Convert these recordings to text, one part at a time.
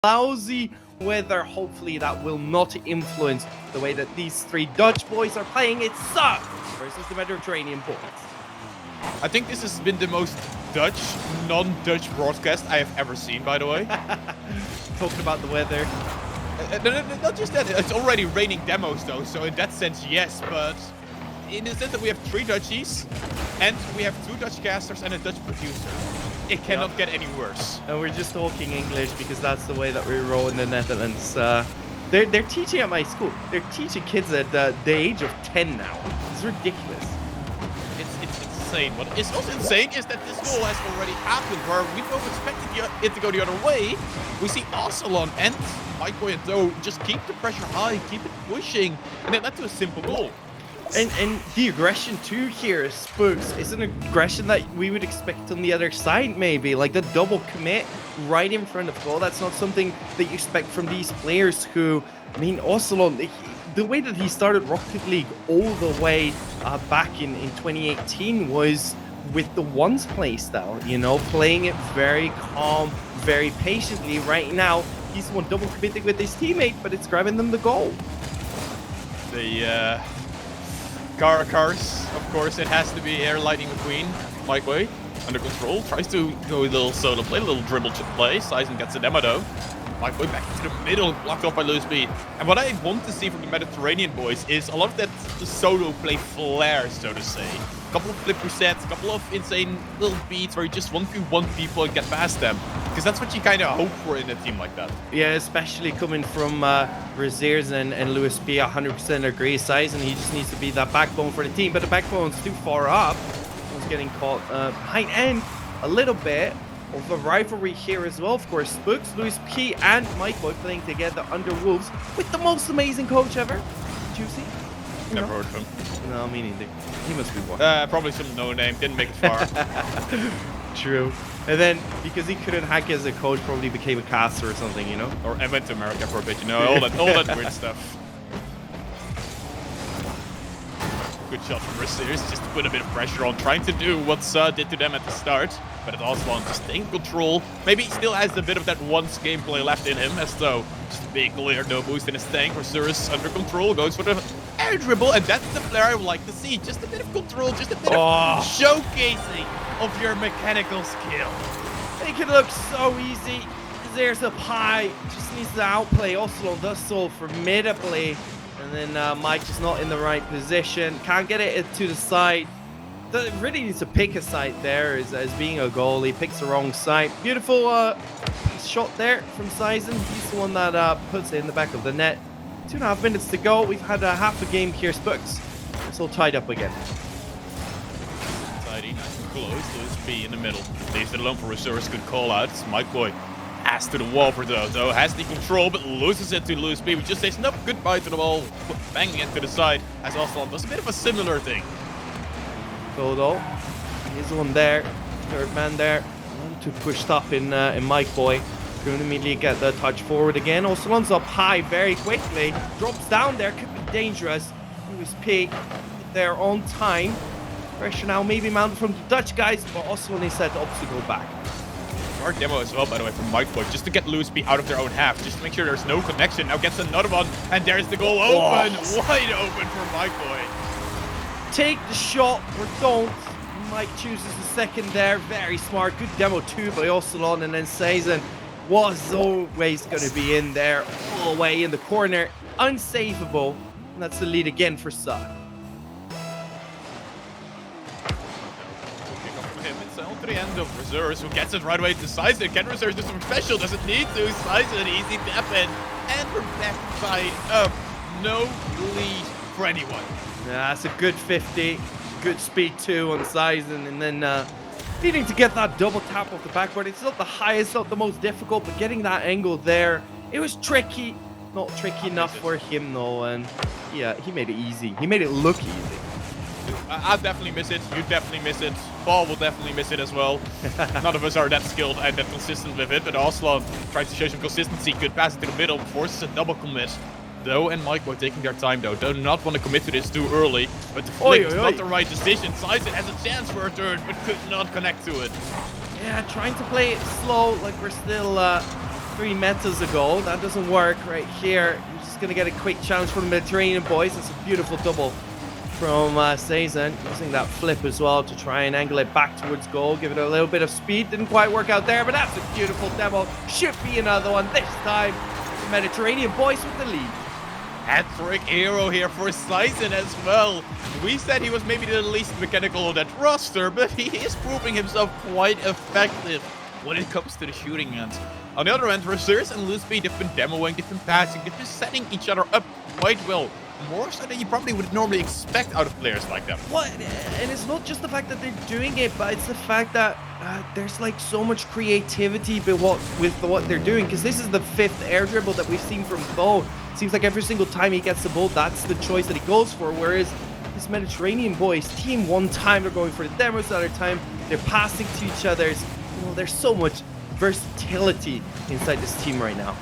lousy weather. Hopefully that will not influence the way that these three Dutch boys are playing. It sucks versus the Mediterranean boys. I think this has been the most Dutch, non-Dutch broadcast I have ever seen, by the way. Talking about the weather. No, not just that, it's already raining demos though, so in that sense, yes, but in the sense that we have 3 Dutchies, and we have 2 Dutch casters and a Dutch producer. It cannot get any worse. And we're just talking English because that's the way that we roll in the Netherlands. They're teaching at my school. They're teaching kids at the age of 10 now. It's ridiculous. It's insane. What is also insane is that this goal has already happened, where we both expected it to go the other way. We see OSCILLON and MIKEBOY and THO just keep the pressure high, keep it pushing, and it led to a simple goal. And the aggression too here, Spooks, is an aggression that we would expect on the other side maybe. Like the double commit right in front of goal. That's not something that you expect from these players who, I mean, OSCILLON, the way that he started Rocket League all the way back in 2018 was with the ones play style, you know, playing it very calm, very patiently. Right now, he's the one double committing with his teammate, but it's grabbing them the goal. The cars, of course, it has to be air lightning McQueen. MIKEBOY under control, tries to go a little solo play, a little dribble chip play. SAIZEN gets a demo though. MIKEBOY back into the middle, blocked off by LUIISP. And what I want to see from the Mediterranean boys is a lot of that solo play flair, so to say. A couple of flip resets, a couple of insane little beats where you just 1v1 people and get past them. Because that's what you kind of hope for in a team like that. Yeah, especially coming from REZEARS and LUIISP, 100% agree. SAIZEN, he just needs to be that backbone for the team, but the backbone's too far up. He's getting caught behind end a little bit of a rivalry here as well. Of course, Spooks, LUIISP and MIKEBOY playing together under Wolves with the most amazing coach ever, Juicy. Never heard of him. No, me neither. He must be one. Probably some no-name, didn't make it far. True. And then, because he couldn't hack as a coach, probably became a caster or something, you know? Or I went to America for a bit, you know, all that weird stuff. Good shot from REZEARS, just to put a bit of pressure on, trying to do what did to them at the start. But it also wants to stay in control. Maybe he still has a bit of that once gameplay left in him, as though just a big clear, no boost in his tank. REZEARS under control, goes for the air dribble, and that's the player I would like to see. Just a bit of control, just a bit of showcasing of your mechanical skill. Make it look so easy. There's a pie, just needs to outplay. OSCILLON does so formidably. And then Mike just not in the right position. Can't get it to the side. Really needs to pick a side there as being a goal. He picks the wrong side. Beautiful shot there from SAIZEN. He's the one that puts it in the back of the net. 2.5 minutes to go. We've had half a game here, Spooks. It's all tied up again. Tidy, nice and close. LUIISP in the middle. Leaves it alone for REZEARS. Good call out. MIKEBOY has to the wall for THO. Has the control, but loses it to LUIISP. We just says nope, goodbye to the ball. Banging it to the side as OSCILLON does a bit of a similar thing. THO, he's the one there. Third man there. Too pushed up in MIKEBOY. Going to immediately get the touch forward again. OSCILLON's up high very quickly. Drops down there. Could be dangerous. LUIISP there on time. Pressure now maybe mounted from the Dutch guys, but OSCILLON is set up to go back. Smart demo as well, by the way, from MIKEBOY, just to get LUIISP out of their own half, just to make sure there's no connection. Now gets another one, and there's the goal open, wide open for MIKEBOY. Take the shot, or don't. Mike chooses the second there, very smart. Good demo too by OSCILLON, and then SAIZEN was always going to be in there, all the way in the corner, unsavable. And that's the lead again for SAIZEN. To the end of REZEARS, who gets it right away to SAIZEN. Can REZEARS do something special? Doesn't need to. SAIZEN, easy tap in. And we're back tied up. No lead for anyone. Yeah, that's a good 50. Good speed too on SAIZEN. And then needing to get that double tap off the backboard. It's not the highest, not the most difficult, but getting that angle there, it was tricky. Not tricky enough for him though. And yeah, he made it easy. He made it look easy. I'll definitely miss it. You definitely miss it. Paul will definitely miss it as well. None of us are that skilled and that consistent with it, but OSCILLON tries to show some consistency. Good pass into the middle, forces a double commit. THO and MIKEBOY taking their time though. Do not want to commit to this too early, but the flick is not the right decision. SAIZEN has a chance for a turn, but could not connect to it. Yeah, trying to play it slow, like we're still 3 metas ago. That doesn't work right here. He's just gonna get a quick challenge from the Mediterranean boys. It's a beautiful double from SAIZEN, using that flip as well to try and angle it back towards goal, give it a little bit of speed. Didn't quite work out there, but that's a beautiful demo. Should be another one this time. The Mediterranean boys with the lead. Hat-trick hero here for SAIZEN as well. We said he was maybe the least mechanical of that roster, but he is proving himself quite effective when it comes to the shooting end. On the other end, REZEARS and LUIISP, they've been demoing, they've been passing, they've been setting each other up quite well. More so than you probably would normally expect out of players like them. Well, and it's not just the fact that they're doing it, but it's the fact that there's like so much creativity with what they're doing. Because this is the 5th air dribble that we've seen from THO. Seems like every single time he gets the ball, that's the choice that he goes for. Whereas this Mediterranean boys team, one time they're going for the demos, the other time they're passing to each other's. You know, there's so much versatility inside this team right now.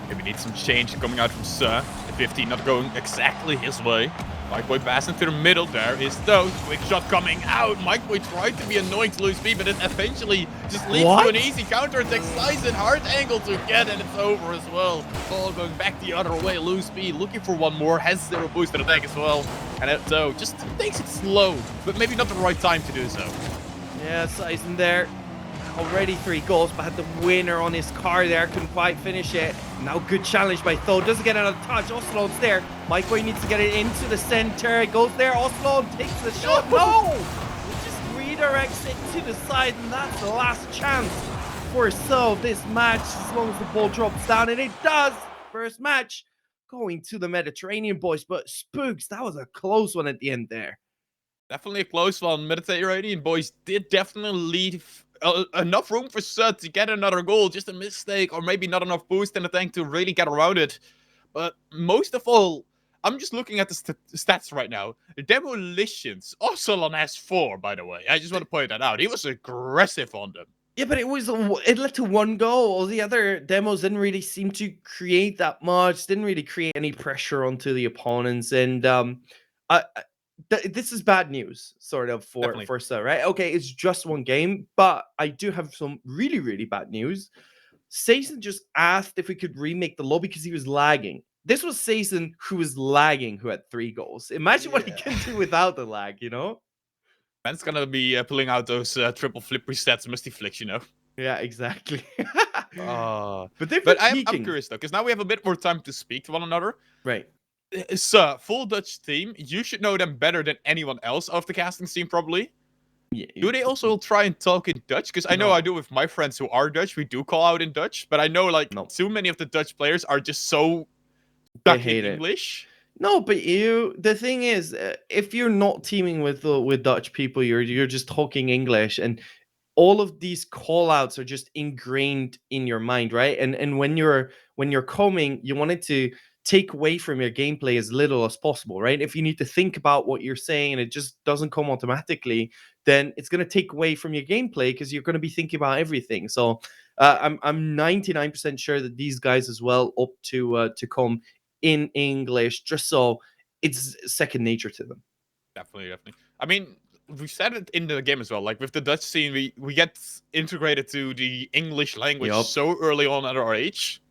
Maybe need some change coming out from Sir. The 15 not going exactly his way. MIKEBOY passing to the middle. There is THO. Quick shot coming out. MIKEBOY tried to be annoying to LUIISP, but it eventually just leads to an easy counter-attack. SAIZEN hard angle to get, and it's over as well. Ball going back the other way. LUIISP looking for one more. Has 0 boosted attack as well. And THO just takes it slow, but maybe not the right time to do so. Yeah, SAIZEN there. Already 3 goals, but had the winner on his car there. Couldn't quite finish it. Now good challenge by THO. Doesn't get another touch. OSCILLON's there. MIKEBOY needs to get it into the center. It goes there. OSCILLON takes the shot. No! It just redirects it to the side, and that's the last chance for THO this match, as long as the ball drops down, and it does. First match going to the Mediterranean boys, but Spooks, that was a close one at the end there. Definitely a close one. Mediterranean boys did definitely leave enough room for Sud to get another goal. Just a mistake, or maybe not enough boost in the tank to really get around it. But most of all, I'm just looking at the stats right now. The demolitions. OSCILLON has 4, by the way. I just want to point that out. He was aggressive on them. Yeah, but it led to 1 goal. All the other demos didn't really seem to create that much. Didn't really create any pressure onto the opponents. And this is bad news, sort of, for Sud, right? Okay, it's just 1 game, but I do have some really, really bad news. SAIZEN just asked if we could remake the lobby because he was lagging. This was SAIZEN who was lagging, who had 3 goals. Imagine what he can do without the lag, you know? Man's gonna be pulling out those triple flip resets, Musty Flicks, you know? Yeah, exactly. But I'm curious, though, because now we have a bit more time to speak to one another. Right. So, full Dutch team, you should know them better than anyone else of the casting team, probably. Yeah. Do they also try and talk in Dutch? Because I know I do with my friends who are Dutch. We do call out in Dutch, but I know like too many of the Dutch players are just so stuck in English. No, but the thing is, if you're not teaming with Dutch people, you're just talking English, and all of these call outs are just ingrained in your mind, right? And when you're coming, you want it to take away from your gameplay as little as possible, right? If you need to think about what you're saying and it just doesn't come automatically, then it's going to take away from your gameplay because you're going to be thinking about everything. So I'm 99% sure that these guys as well opt to come in English, just so it's second nature to them. Definitely. I mean, we've said it in the game as well. Like with the Dutch scene, we get integrated to the English language so early on at our age.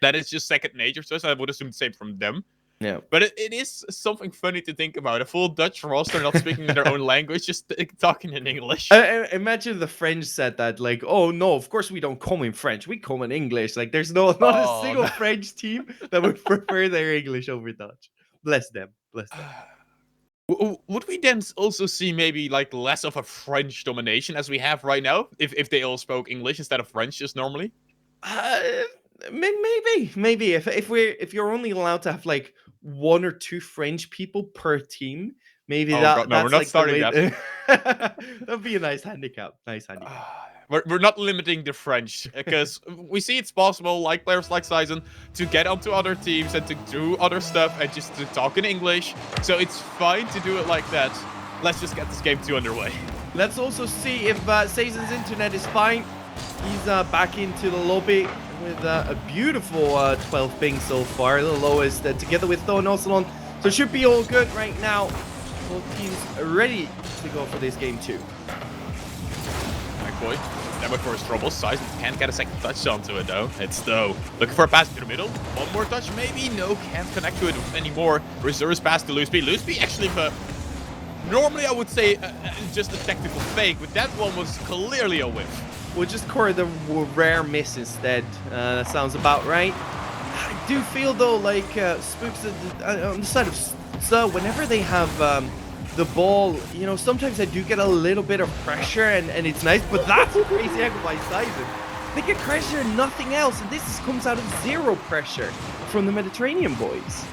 That is just second nature to us. I would assume the same from them. Yeah. But it is something funny to think about. A full Dutch roster not speaking their own language, just talking in English. Imagine the French said that, like, oh no, of course we don't come in French. We come in English. Like, there's not a single French team that would prefer their English over Dutch. Bless them. Bless them. Would we then also see maybe like less of a French domination as we have right now? If they all spoke English instead of French just normally? Maybe if you're only allowed to have like 1 or 2 French people per team, maybe that's we're not like starting that. That'd be a nice handicap. We're not limiting the French because we see it's possible, like players like SAIZEN, to get onto other teams and to do other stuff and just to talk in English. So it's fine to do it like that. Let's just get this game 2 underway. Let's also see if SAIZEN's internet is fine. He's back into the lobby with a beautiful 12 ping so far, the lowest, together with THO and OSCILLON. So it should be all good right now. Both teams are ready to go for this game 2. MIKEBOY Demo for his troubles. SAIZEN can't get a second touch onto it though. It's THO looking for a pass to the middle. One more touch maybe. No, can't connect to it anymore. REZEARS pass to LUIISP. LUIISP actually, normally I would say just a tactical fake, but that one was clearly a whiff. We'll just score the rare miss instead. That sounds about right. I do feel though like Spooks on the side of so whenever they have the ball, you know, sometimes I do get a little bit of pressure and it's nice, but that's a crazy angle by SAIZEN. They get pressure and nothing else, and this comes out of zero pressure from the Mediterranean boys.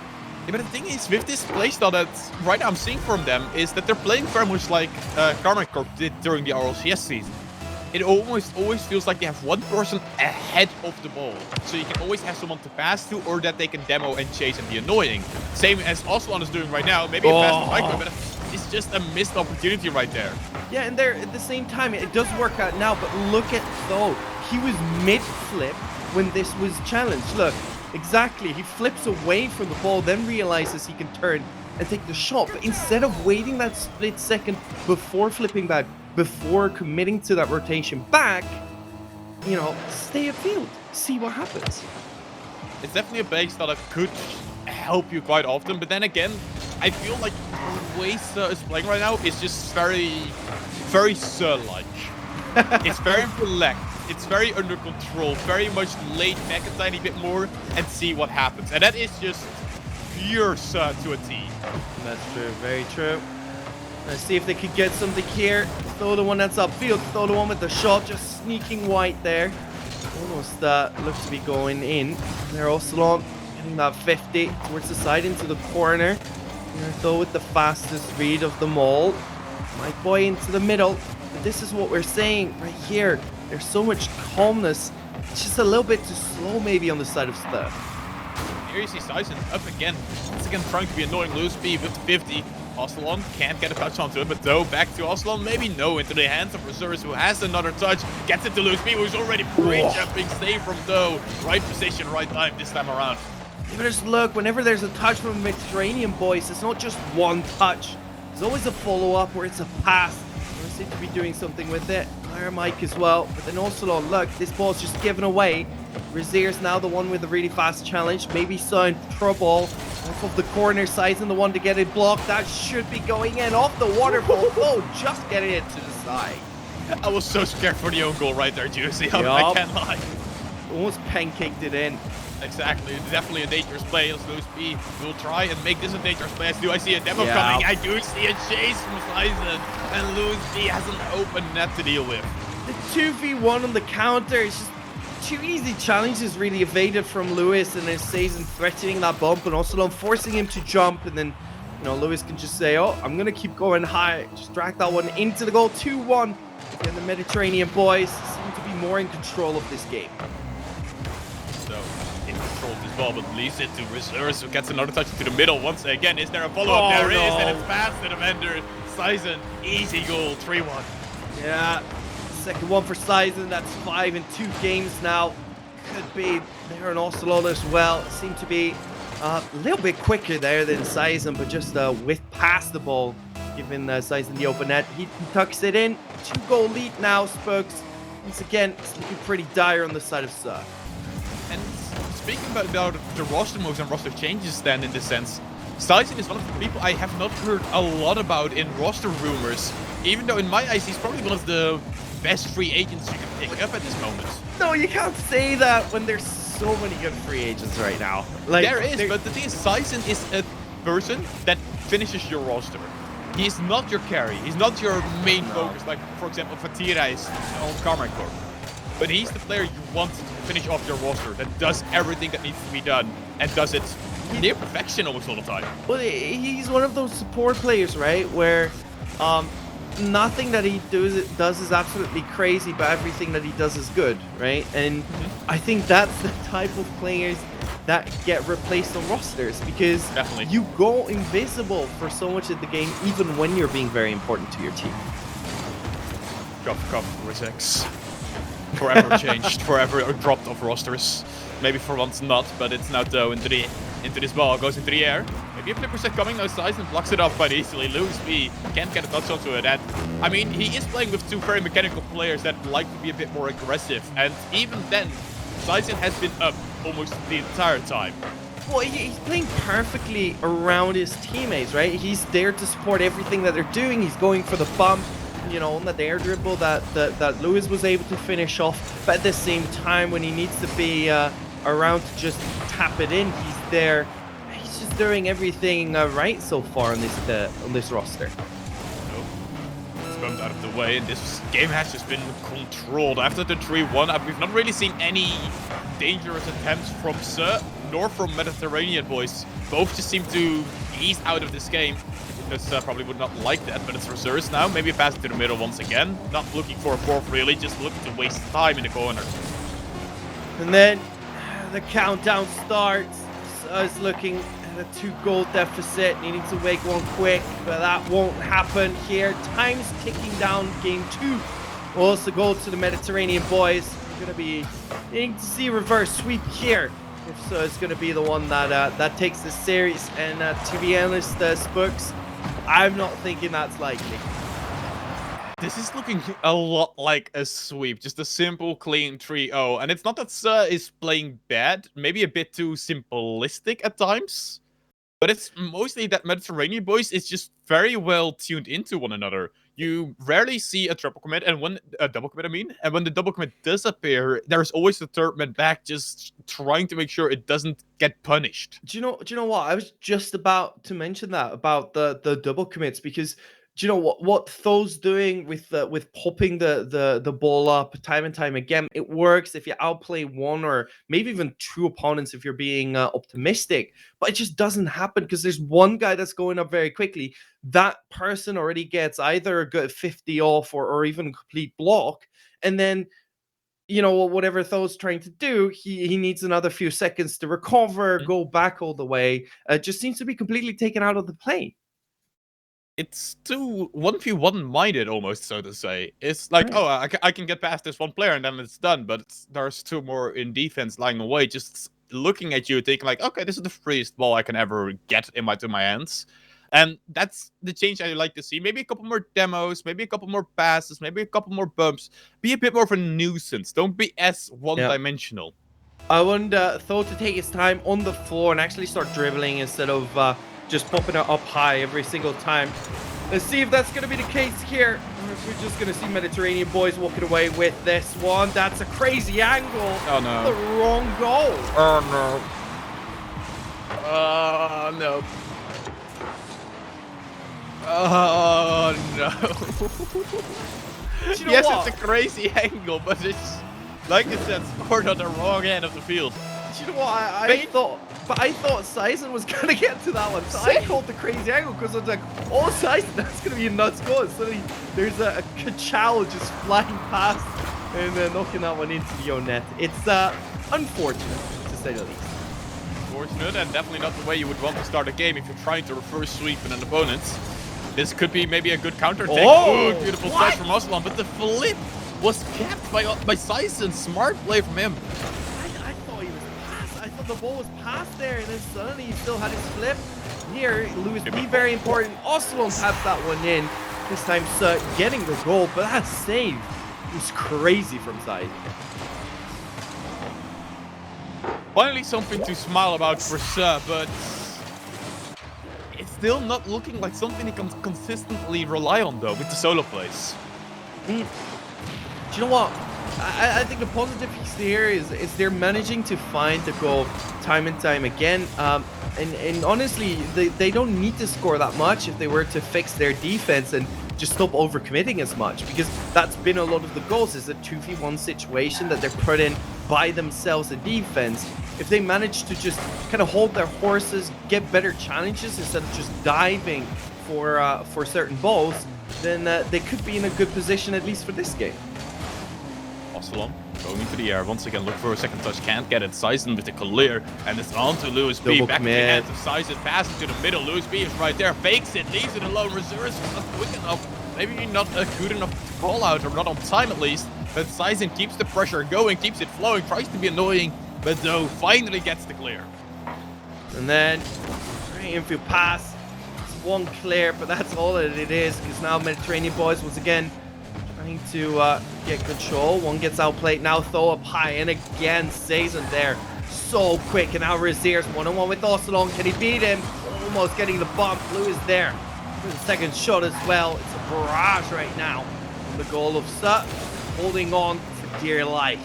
Yeah, but the thing is, with this playstyle that right now I'm seeing from them, is that they're playing very much like Karma Corp did during the RLCS season. It almost always feels like they have one person ahead of the ball. So you can always have someone to pass to, or that they can demo and chase and be annoying. Same as OSCILLON is doing right now. Maybe a pass to MIKEBOY, but it's just a missed opportunity right there. Yeah, and they're at the same time, it does work out now, but look at THO. He was mid-flip when this was challenged. Look, exactly. He flips away from the ball, then realizes he can turn and take the shot. But instead of waiting that split second before flipping back, before committing to that rotation back, you know, stay afield, see what happens. It's definitely a base that could help you quite often, but then again, I feel like the way Sir is playing right now is just very Sir-like. It's very relaxed, it's very under control, very much laid back a tiny bit more and see what happens. And that is just pure Sir to a T. That's true, very true. Let's see if they could get something here. THO the one that's upfield. THO the one with the shot, just sneaking white there. Almost looks to be going in. They're OSCILLON getting that 50 towards the side into the corner. THO with the fastest read of them all. MIKEBOY into the middle. But this is what we're saying right here. There's so much calmness. It's just a little bit too slow maybe on the side of THO. Here you see SAIZEN up again. Once again trying to be annoying. LUIISP with the 50. OSCILLON can't get a touch onto it, but THO back to OSCILLON. Maybe no, into the hands of REZEARS, who has another touch. Gets it to LUIISP, who's already pre-jumping. Save from THO. Right position, right time this time around. But just look, whenever there's a touch from the Mediterranean boys, it's not just one touch. There's always a follow-up where it's a pass. They seem to be doing something with it. Higher Mike as well. But then OSCILLON, look, this ball's just given away. REZEARS now the one with the really fast challenge. Maybe saw in trouble. Off of the corner, SAIZEN the one to get it blocked. That should be going in off the waterfall. Oh, just getting it to the side. I was so scared for the own goal right there, Juicy. I can't lie. Almost pancaked it in. Exactly, definitely a dangerous play. As LUIISP will try and make this a dangerous play. Do I see a demo coming? I do see a chase from SAIZEN, and LUIISP has an open net to deal with. The 2v1 on the counter is just two easy challenges really evaded from LUIS, and then SAIZEN threatening that bump and OSCILLON forcing him to jump, and then, you know, LUIS can just say, oh, I'm gonna keep going high, just drag that one into the goal. 2-1. And the Mediterranean boys seem to be more in control of this game. So in control of this ball, but leaves it to REZEARS, who gets another touch to the middle once again. Is there a follow-up? There is, and it's past the defender. SAIZEN, easy goal, 3-1. Yeah, second one for SAIZEN. That's 5 in 2 games now. Could be there on OSCILLON as well. Seem to be a little bit quicker there than SAIZEN, but just whiff past the ball, giving SAIZEN the open net. He tucks it in. 2-goal lead now, Spokes. Once again, it's looking pretty dire on the side of Sir. And speaking about the roster moves and roster changes then in this sense, SAIZEN is one of the people I have not heard a lot about in roster rumors, even though in my eyes he's probably one of the best free agents you can pick up at this moment. No, you can't say that when there's so many good free agents right now. Like, there is, but the thing is, SAIZEN is a person that finishes your roster. He's not your carry. He's not your main focus, like, for example, Fatira is on Karma Corp. But he's the player you want to finish off your roster, that does everything that needs to be done, and does it near perfection almost all the time. Well, he's one of those support players, right, where nothing that he does is absolutely crazy, but everything that he does is good, right? And I think that's the type of players that get replaced on rosters, because you go invisible for so much of the game, even when you're being very important to your team. REZEARS. Forever changed, forever dropped off rosters. Maybe for once not, but it's now THO into the into this ball, goes into the air. Maybe a flipper set coming, no SAIZEN blocks it off quite easily. LUIISP can't get a touch onto it. And I mean, he is playing with two very mechanical players that like to be a bit more aggressive. And even then, SAIZEN has been up almost the entire time. Well, he's playing perfectly around his teammates, right? He's there to support everything that they're doing. He's going for the bump, you know, on that air dribble that LUIISP was able to finish off. But at the same time, when he needs to be around to just tap it in, he's there. He's just doing everything right so far on this roster. Bumped out of the way, and this game has just been controlled. After the 3-1, we've not really seen any dangerous attempts from Sir, nor from Mediterranean boys. Both just seem to ease out of this game. Because probably would not like that, but it's REZEARS now. Maybe pass it to the middle once again. Not looking for a fourth, really, just looking to waste time in the corner. And then the countdown starts. Sir's looking at a 2-goal deficit, needing to make one quick, but that won't happen here. Time's ticking down. Game 2 will also go to the Mediterranean boys. We're going to be needing to see a reverse sweep here. If so, it's going to be the one that takes the series. And to be honest, Spooks, I'm not thinking that's likely. This is looking a lot like a sweep, just a simple, clean 3-0. And it's not that Sir is playing bad, maybe a bit too simplistic at times. But it's mostly that Mediterranean boys is just very well tuned into one another. You rarely see a triple commit, and when a double commit, and when the double commit does appear, there's always the third man back, just trying to make sure it doesn't get punished. Do you know what? I was just about to mention that about the double commits, because do you know what THO's doing with popping the ball up time and time again? It works if you outplay one or maybe even two opponents if you're being optimistic, but it just doesn't happen because there's one guy that's going up very quickly. That person already gets either a good 50 off or even a complete block, and then, you know, whatever THO's trying to do, he needs another few seconds to recover, go back all the way. Just seems to be completely taken out of the play. It's too 1v1 minded almost, so to say. It's like, oh, I can get past this one player and then it's done, but there's two more in defense lying away, just looking at you, thinking like, okay, this is the freest ball I can ever get to my hands. And that's the change I like to see. Maybe a couple more demos, maybe a couple more passes, maybe a couple more bumps. Be a bit more of a nuisance. Don't be as one-dimensional. I want THO to take his time on the floor and actually start dribbling instead of just popping it up high every single time. Let's see if that's going to be the case here. Or if we're just going to see Mediterranean boys walking away with this one. That's a crazy angle. Oh, no. The wrong goal. Oh, no. Oh, no. Oh, no. You know yes, what? it's a crazy angle, but it's, like I said, scored on the wrong end of the field. You know what? I thought SAIZEN was going to get to that one. So I called the crazy angle because I was like, oh, SAIZEN, that's going to be a nuts goal. Suddenly, there's a Kachow just flying past and knocking that one into the own net. It's unfortunate, to say the least. Unfortunate, and definitely not the way you would want to start a game if you're trying to reverse sweep an opponent. This could be maybe a good counter take. Oh, beautiful touch from OSCILLON, but the flip was kept by SAIZEN. Smart play from him. I thought he was passed. I thought the ball was passed there, and then suddenly he still had his flip. Here, LUIISP, very important. OSCILLON taps that one in. This time, getting the goal, but that save was crazy from SAIZEN. Finally, something to smile about for Sir, but it's still not looking like something he can consistently rely on, though, with the solo plays. Do you know what? I think the positive piece here is they're managing to find the goal time and time again. And honestly, they don't need to score that much if they were to fix their defense and just stop overcommitting as much, because that's been a lot of the goals, is a 2v1 situation that they're put in by themselves in defense. If they manage to just kind of hold their horses, get better challenges instead of just diving for certain balls, then they could be in a good position, at least for this game. OSCILLON going into the air once again, look for a second touch, can't get it. SAIZEN with the clear, and it's on to LUIISP. Back in the hands of SAIZEN, passes to the middle. LUIISP is right there, fakes it, leaves it alone. REZEARS not quick enough, maybe not good enough to call out, or not on time at least. But SAIZEN keeps the pressure going, keeps it flowing, tries to be annoying, but though finally gets the clear. And then, infield pass. It's one clear, but that's all that it is, because now Mediterranean boys, once again, trying to get control. One gets outplayed. Now THO up high, and again, SAIZEN there. So quick, and now REZEARS one-on-one with OSCILLON. Can he beat him? Almost getting the bump. Blue is there for the second shot as well. It's a barrage right now on the goal of SUT, holding on for dear life.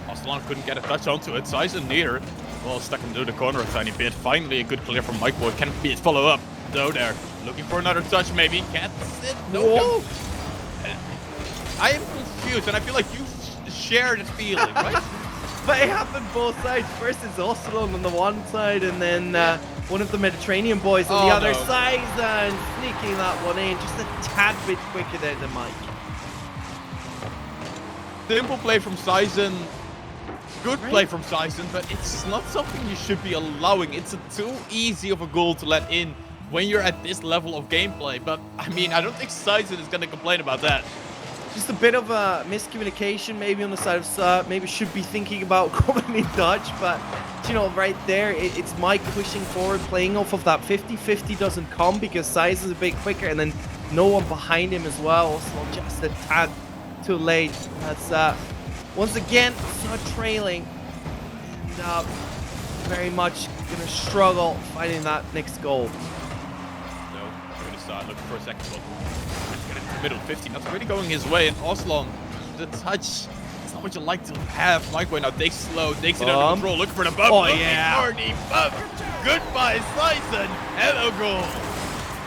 OSCILLON couldn't get a touch onto it. SAIZEN neither. Well, stuck into the corner a tiny bit. Finally, a good clear from MIKEBOY. Can be it follow up. THO there. Looking for another touch, maybe. Gets it. No. I am confused, and I feel like you share this feeling, right? But it happened both sides. First it's OSCILLON on the one side, and then one of the Mediterranean boys on the other side, and sneaking that one in just a tad bit quicker there than Mike. Simple play from SAIZEN. Good play from SAIZEN, but it's not something you should be allowing. It's too easy of a goal to let in when you're at this level of gameplay. But, I mean, I don't think SAIZEN is going to complain about that. Just a bit of a miscommunication maybe on the side of SUT. Maybe should be thinking about coming in Dutch, but, you know, right there, it's Mike pushing forward, playing off of that 50-50 doesn't come because SAIZEN's a bit quicker, and then no one behind him as well. So just a tad too late. That's once again SUT trailing, and very much gonna struggle finding that next goal. So we're gonna start looking for a second one. Get into the middle, 50. That's really going his way, and OSCILLON, the touch. It's not what you like to have. MIKEBOY now takes slow, takes it under control, looking for the bump. Oh yeah. Bump. Goodbye, SAIZEN. Hello, goal.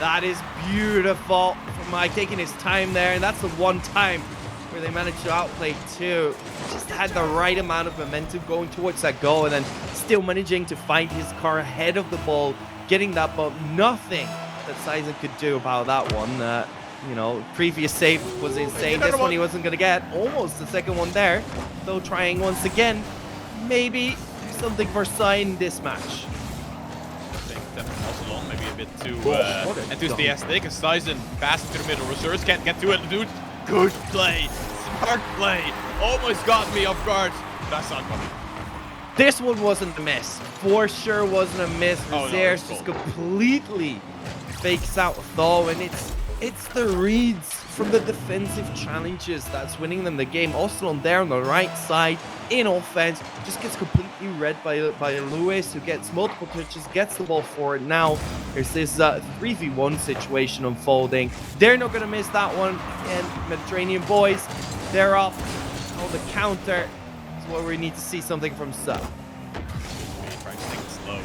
That is beautiful from Mike, taking his time there, and that's the one time where they managed to outplay two. Just had the right amount of momentum going towards that goal, and then still managing to find his car ahead of the ball, getting that bump. Nothing that SAIZEN could do about that one. You know, previous save was insane. This one he wasn't going to get. Almost the second one there. Though trying once again. Maybe something for SAIZEN in this match. Maybe a bit too enthusiastic. As SAIZEN passes to the middle. REZEARS can't get to it. Dude, good play. Smart play. Almost got me off guard. That's not coming. This one wasn't a miss. For sure wasn't a miss. REZEARS just completely fakes out THO, and it's the reads from the defensive challenges that's winning them the game. OSCILLON there on the right side in offense just gets completely read by LUIISP, who gets multiple touches, gets the ball forward. Now there's this 3v1 situation unfolding. They're not going to miss that one. And Mediterranean boys, they're up on the counter. That's where we need to see something from SUT. Trying to take it slow.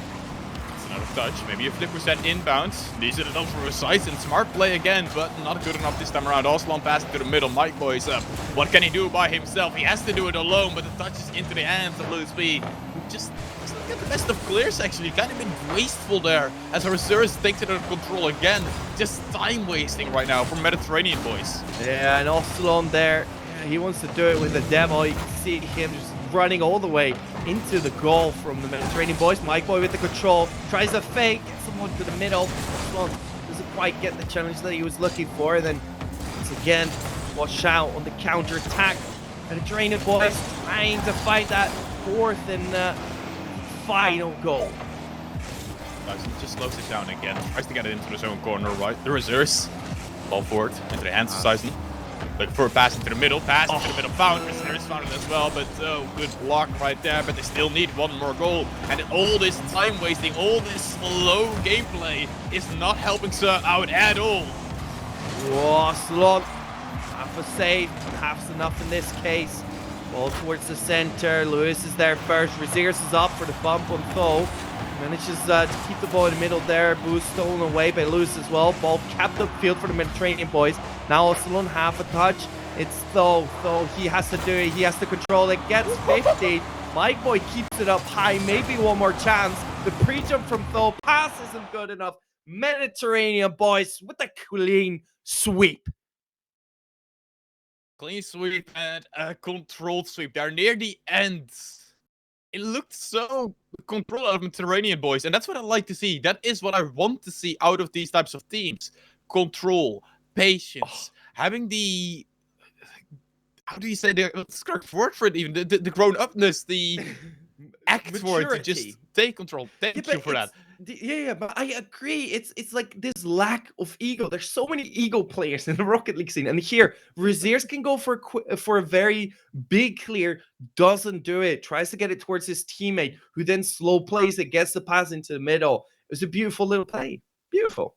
Touch, maybe a flip reset inbounds. These are the numbers for SAIZEN. Smart play again, but not good enough this time around. OSCILLON passing to the middle. MIKEBOY is up. What can he do by himself? He has to do it alone, but the touch is into the hands of LUIISP. Just doesn't get the best of clears, actually. Kind of been wasteful there as REZEARS takes it under control again. Just time wasting right now for Mediterranean boys. Yeah, and OSCILLON there. Yeah, he wants to do it with the demo. You can see him just running all the way into the goal from the Mediterranean boys. MIKEBOY with the control, tries to fake, gets someone to the middle. Well, doesn't quite get the challenge that he was looking for. And then once again, watch out on the counter attack. Mediterranean boys trying to fight that fourth and final goal. Just slows it down again. Tries to get it into his own corner, right? The REZEARS ball forward into the hands of SAIZEN. Looking for a pass into the middle, into the middle, found. REZEARS found it as well, but good block right there. But they still need one more goal. And all this time wasting, all this slow gameplay is not helping SUT out at all. OSCILLON, half a save, half's enough in this case. Ball towards the center. LUIISP is there first. REZEARS is up for the bump on THO. Manages to keep the ball in the middle there. Boost stolen away by LUIISP as well. Ball capped upfield for the Mediterranean boys. Now OSCILLON half a touch. It's THO. He has to do it. He has to control it. Gets 50. MIKEBOY keeps it up high. Maybe one more chance. The pre-jump from THO. Pass isn't good enough. Mediterranean boys with a clean sweep. Clean sweep and a controlled sweep. They're near the end. It looked so controlled out of Mediterranean boys, and that's what I like to see. That is what I want to see out of these types of teams. Control, patience, having the... How do you say the correct word for it even? The grown-upness, the act for it, to just Maturity. take control. Thank you for that. Yeah, but I agree. It's like this lack of ego. There's so many ego players in the Rocket League scene, and here REZEARS can go for a very big clear, doesn't do it, tries to get it towards his teammate, who then slow plays it, gets the pass into the middle. It was a beautiful little play. Beautiful.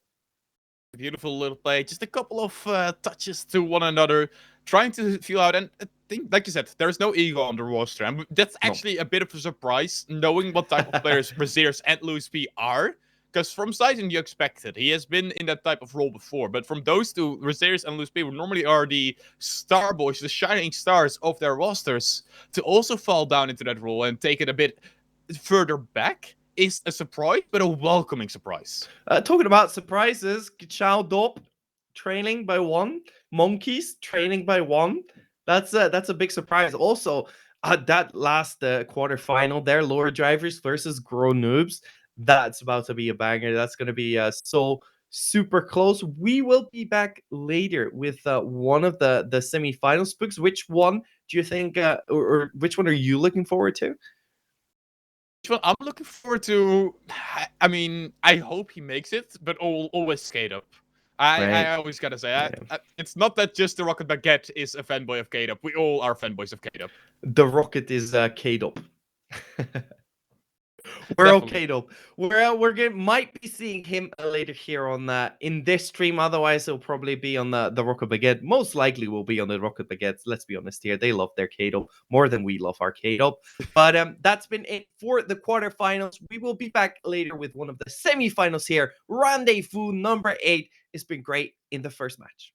Beautiful little play. Just a couple of touches to one another, trying to feel out. And I think, like you said, there's no ego on the roster. And that's actually a bit of a surprise, knowing what type of players REZEARS and LUIISP are. Because from SAIZEN, you expect it. He has been in that type of role before. But from those two, REZEARS and LUIISP, who normally are the star boys, the shining stars of their rosters, to also fall down into that role and take it a bit further back is a surprise, but a welcoming surprise. Talking about surprises, Chow Dop trailing by 1, Monkeys trailing by 1. That's a big surprise. Also, that last quarterfinal there, Lower Drivers versus Grow Noobs, that's about to be a banger. That's going to be so super close. We will be back later with one of the semifinal spooks. Which one do you think, or which one are you looking forward to? Well, I'm looking forward to. I mean, I hope he makes it, but always skate up. I always gotta say, it's not that just the Rocket Baguette is a fanboy of K-Dub. We all are fanboys of K-Dub. The Rocket is K-Dub. We're okay though. Might be seeing him later here on in this stream. Otherwise, he'll probably be on the Rocket Baguette. Most likely will be on the Rocket Baguettes. Let's be honest here. They love their K-Dub more than we love our K-Dub. But that's been it for the quarterfinals. We will be back later with one of the semifinals here. Rendezvous number 8. It's been great in the first match.